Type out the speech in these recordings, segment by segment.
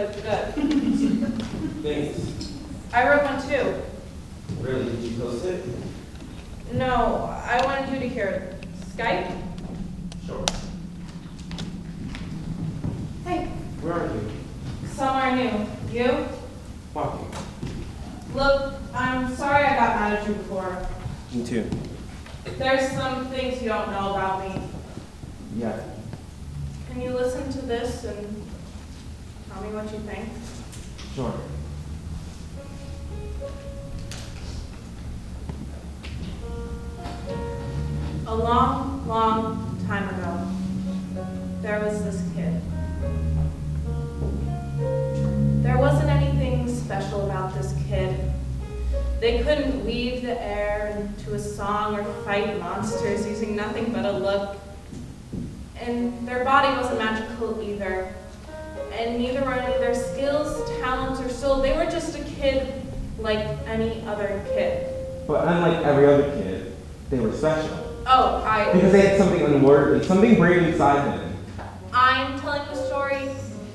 but it's good. Thanks. I wrote one too. Really? Did you post it? No, I wanted you to hear it. Skype? Sure. Hey, Where are you? somewhere new. You? Walking. Look, I'm sorry I got mad at you before. Me too. There's some things you don't know about me. Yeah. Can you listen to this and tell me what you think? Sure. A long, long time ago, there was this kid. There wasn't anything special about this kid. They couldn't weave the air into a song or fight monsters using nothing but a look. And their body wasn't magical either. And neither were any of their skills, talents, or soul. They were just a kid like any other kid. But unlike every other kid, they were special. Oh, Because they had something unworldly, something brave inside them. I'm telling the story.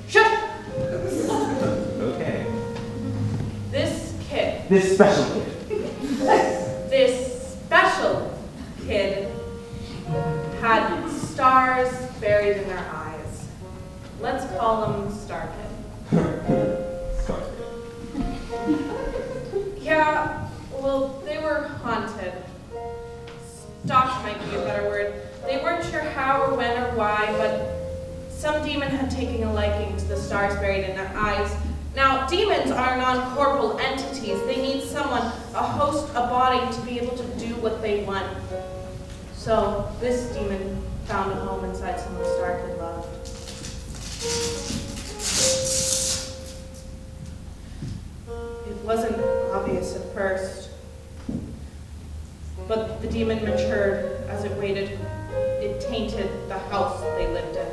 Shut! Okay. This kid. This special kid. This special kid had stars buried in their eyes. Let's call them Star Kid. Sorry. Yeah, well, they were haunted. Stalked might be a better word. They weren't sure how or when or why, but some demon had taken a liking to the stars buried in their eyes. Now, demons are non-corporal entities. They need someone, a host, a body, to be able to do what they want. So, this demon found a home inside someone Star Kid loved. It wasn't obvious at first, but the demon matured as it waited. It tainted the house they lived in.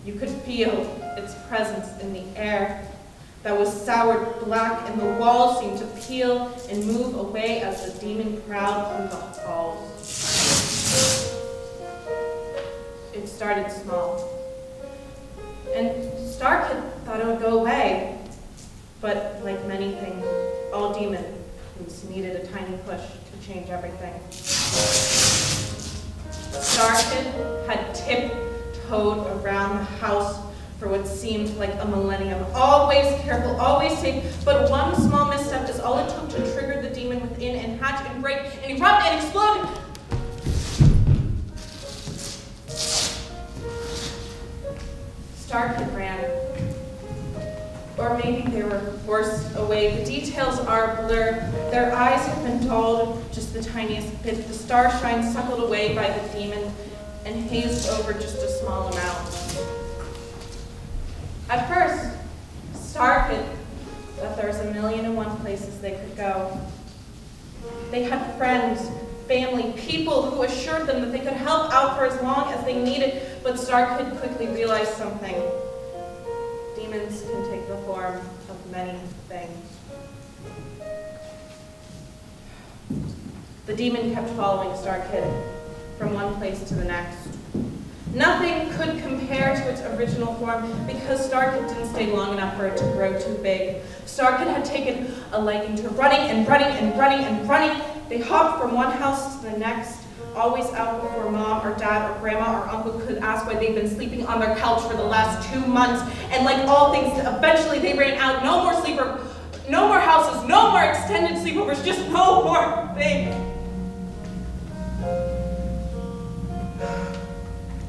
You could feel its presence in the air that was soured black, and the walls seemed to peel and move away as the demon prowled through the halls. It started small, and Star Kid thought it would go away. But like many things, all demons needed a tiny push to change everything. Star Kid had tiptoed around the house for what seemed like a millennium, always careful, always safe, but one small misstep is all it took to trigger the demon within and hatch and break and erupt and explode. Star Kid ran. Or maybe they were forced away. The details are blurred. Their eyes have been dulled just the tiniest bit. The starshine suckled away by the demon and hazed over just a small amount. At first, Star Kid thought there was 1,000,001 places they could go. They had friends, family, people who assured them that they could help out for as long as they needed, but Star Kid quickly realized something. Demons can take the form of many things. The demon kept following Star Kid from one place to the next. Nothing could compare to its original form because Star Kid didn't stay long enough for it to grow too big. Star Kid had taken a liking to running and running and running and running. They hopped from one house to the next, always out before mom or dad or grandma or uncle could ask why they'd been sleeping on their couch for the last 2 months. And like all things, eventually they ran out. No more sleeper, no more houses, no more extended sleepovers, just no more things.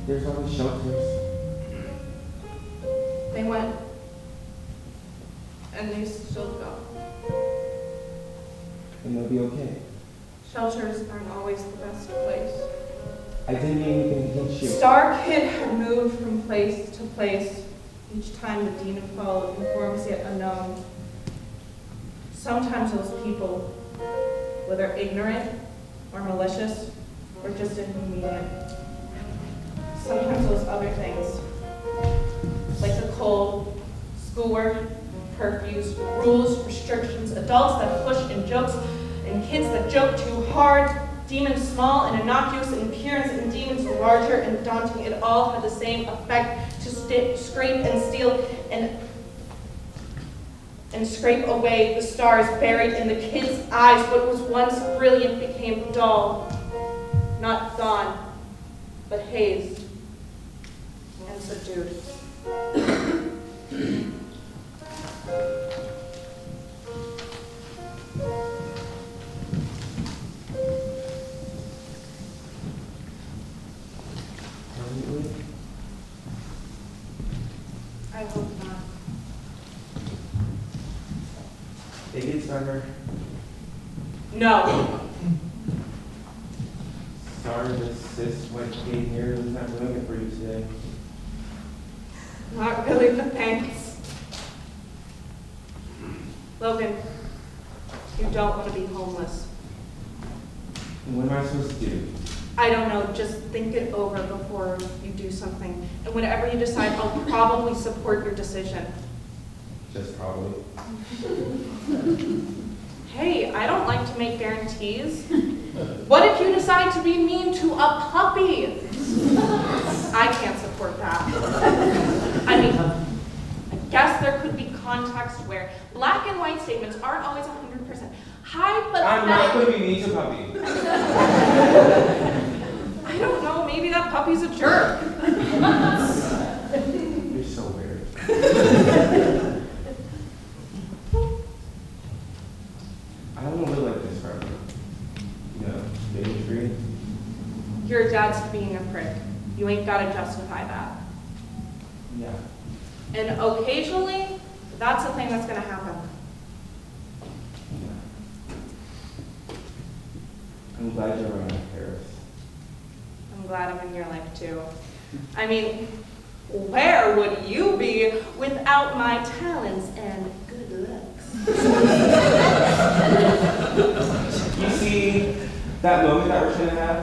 There's always shelters. They went, and they still go. And they'll be okay. Shelters aren't always the best place. I didn't mean anything against you. Star Kid had moved from place to place. Each time the demon followed in forms yet unknown. Sometimes those people, whether ignorant or malicious, or just inconvenient. Sometimes those other things, like the cold, schoolwork, curfews, rules, restrictions, adults that push and jokes, and kids that joke too hard, demons small and innocuous in appearance, and demons larger and daunting, it all had the same effect, to scrape and steal and scrape away the stars buried in the kid's eyes. What was once brilliant became dull, not gone, but hazed and subdued. I hope not. It gets better. No. Sorry, this white kid here is not doing it for you today. Not really, but thanks. Logan, you don't want to be homeless. And what am I supposed to do? I don't know, just think it over before you do something. And whatever you decide, I'll probably support your decision. Just probably. Hey, I don't like to make guarantees. What if you decide to be mean to a puppy? I can't support that. I mean, I guess there could be context where black and white statements aren't always 100% hypothetical. I'm not going to be mean to puppy. I don't know, maybe that puppy's a jerk. You're so weird. I don't want to live like this forever. You know, being free. Your dad's being a prick. You ain't gotta justify that. Yeah. And occasionally, that's the thing that's gonna happen. Yeah. I'm glad you're around, Paris. I'm glad I'm in your life too. I mean, where would you be without my talents and good looks? You see that moment that we're trying to have?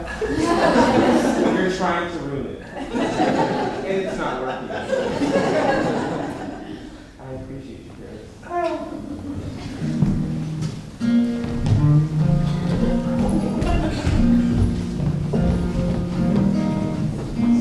You're trying to ruin it.